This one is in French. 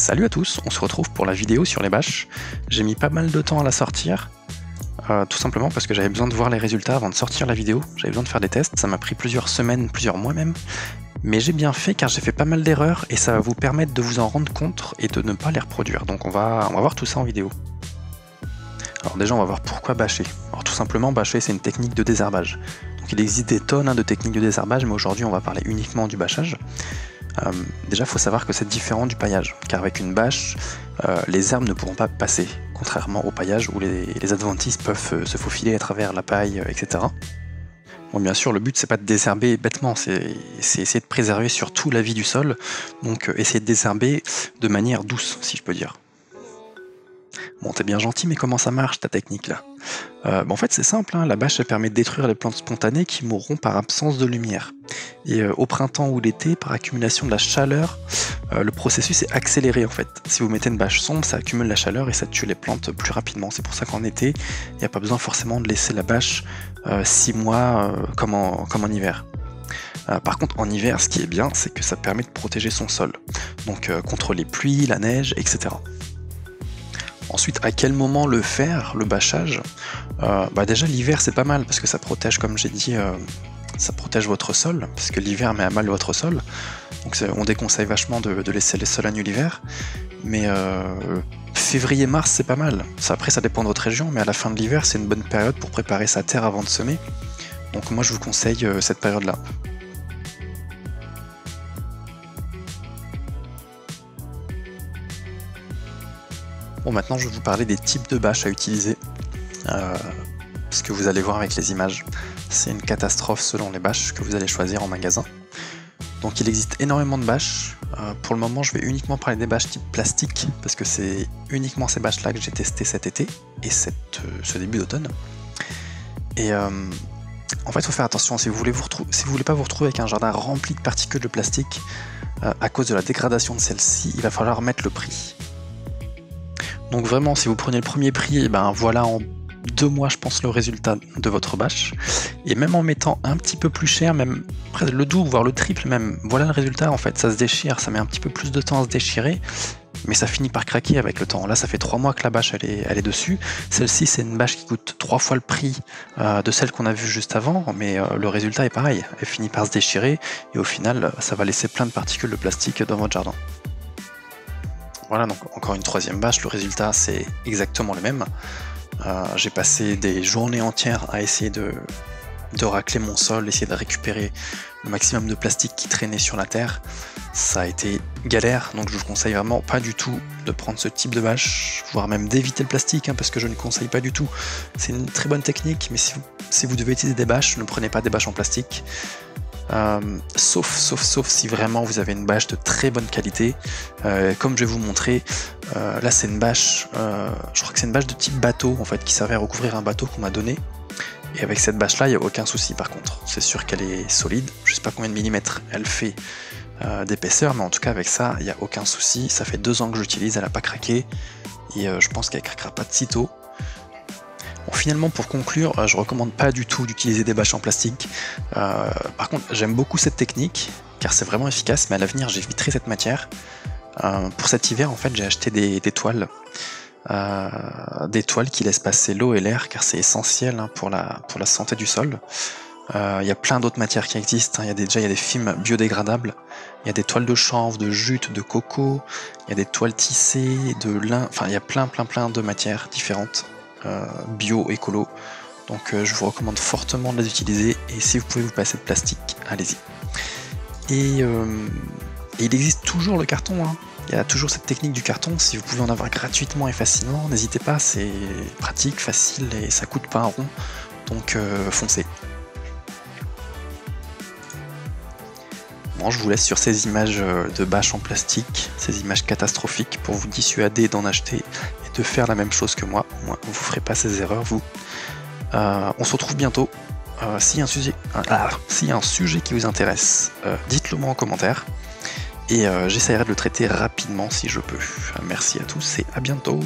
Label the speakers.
Speaker 1: Salut à tous, on se retrouve pour la vidéo sur les bâches. J'ai mis pas mal de temps à la sortir, tout simplement parce que j'avais besoin de voir les résultats avant de sortir la vidéo. J'avais besoin de faire des tests, ça m'a pris plusieurs semaines, plusieurs mois même. Mais j'ai bien fait car j'ai fait pas mal d'erreurs et ça va vous permettre de vous en rendre compte et de ne pas les reproduire. Donc on va voir tout ça en vidéo. Alors déjà on va voir pourquoi bâcher. Alors tout simplement bâcher c'est une technique de désherbage. Donc il existe des tonnes de techniques de désherbage, mais aujourd'hui on va parler uniquement du bâchage. Déjà il faut savoir que c'est différent du paillage, car avec une bâche, les herbes ne pourront pas passer, contrairement au paillage où les adventices peuvent se faufiler à travers la paille, etc. Bon, bien sûr, le but c'est pas de désherber bêtement, c'est essayer de préserver surtout la vie du sol, donc essayer de désherber de manière douce, si je peux dire. Bon, t'es bien gentil, mais comment ça marche ta technique là? En fait c'est simple, hein, la bâche elle permet de détruire les plantes spontanées qui mourront par absence de lumière. Et au printemps ou l'été, par accumulation de la chaleur, le processus est accéléré en fait. Si vous mettez une bâche sombre, ça accumule la chaleur et ça tue les plantes plus rapidement. C'est pour ça qu'en été, il n'y a pas besoin forcément de laisser la bâche 6 mois comme en hiver. Par contre en hiver, ce qui est bien, c'est que ça permet de protéger son sol. Donc contre les pluies, la neige, etc. Ensuite, à quel moment le faire, le bâchage? Déjà l'hiver c'est pas mal parce que ça protège, comme j'ai dit, ça protège votre sol, parce que l'hiver met à mal votre sol. Donc on déconseille vachement de laisser les sols à nu l'hiver. Mais février-mars c'est pas mal. Après ça dépend de votre région, mais à la fin de l'hiver c'est une bonne période pour préparer sa terre avant de semer. Donc moi je vous conseille cette période-là. Bon, maintenant je vais vous parler des types de bâches à utiliser, parce que vous allez voir avec les images, c'est une catastrophe selon les bâches que vous allez choisir en magasin. Donc il existe énormément de bâches, pour le moment je vais uniquement parler des bâches type plastique, parce que c'est uniquement ces bâches là que j'ai testé cet été, et ce début d'automne. Et en fait il faut faire attention, si vous voulez pas vous retrouver avec un jardin rempli de particules de plastique, à cause de la dégradation de celle-ci, il va falloir mettre le prix. Donc vraiment, si vous prenez le premier prix, voilà en 2 mois je pense le résultat de votre bâche. Et même en mettant un petit peu plus cher, même presque le double, voire le triple même, voilà le résultat en fait, ça se déchire, ça met un petit peu plus de temps à se déchirer, mais ça finit par craquer avec le temps. Là ça fait 3 mois que la bâche elle est dessus. Celle-ci c'est une bâche qui coûte 3 fois le prix de celle qu'on a vue juste avant, mais le résultat est pareil, elle finit par se déchirer, et au final ça va laisser plein de particules de plastique dans votre jardin. Voilà, donc encore une troisième bâche, le résultat c'est exactement le même. J'ai passé des journées entières à essayer de racler mon sol, essayer de récupérer le maximum de plastique qui traînait sur la terre. Ça a été galère, donc je vous conseille vraiment pas du tout de prendre ce type de bâche, voire même d'éviter le plastique, parce que je ne conseille pas du tout. C'est une très bonne technique, mais si vous devez utiliser des bâches, ne prenez pas des bâches en plastique. Sauf si vraiment vous avez une bâche de très bonne qualité, comme je vais vous montrer. Là c'est une bâche, je crois que c'est une bâche de type bateau en fait, qui servait à recouvrir un bateau qu'on m'a donné, et avec cette bâche là il n'y a aucun souci. Par contre c'est sûr qu'elle est solide, je sais pas combien de millimètres elle fait d'épaisseur, mais en tout cas avec ça il n'y a aucun souci. Ça fait 2 ans que j'utilise, elle n'a pas craqué, et je pense qu'elle craquera pas de sitôt. Bon, finalement, pour conclure, je recommande pas du tout d'utiliser des bâches en plastique. Par contre, j'aime beaucoup cette technique, car c'est vraiment efficace, mais à l'avenir, j'éviterai cette matière. Pour cet hiver, en fait, j'ai acheté des toiles. Des toiles qui laissent passer l'eau et l'air, car c'est essentiel pour la santé du sol. Il y a plein d'autres matières qui existent, il y a des films biodégradables, il y a des toiles de chanvre, de jute, de coco, il y a des toiles tissées, de lin, enfin il y a plein de matières différentes. Bio, écolo, donc je vous recommande fortement de les utiliser, et si vous pouvez vous passer de plastique, allez-y. Et il existe toujours le carton, il y a toujours cette technique du carton, si vous pouvez en avoir gratuitement et facilement, n'hésitez pas, c'est pratique, facile, et ça coûte pas un rond, donc foncez. Bon, je vous laisse sur ces images de bâches en plastique, ces images catastrophiques, pour vous dissuader d'en acheter et de faire la même chose que moi. Au moins, vous ne ferez pas ces erreurs, vous. On se retrouve bientôt. S'il y a un sujet qui vous intéresse, dites-le moi en commentaire. Et j'essaierai de le traiter rapidement si je peux. Merci à tous et à bientôt.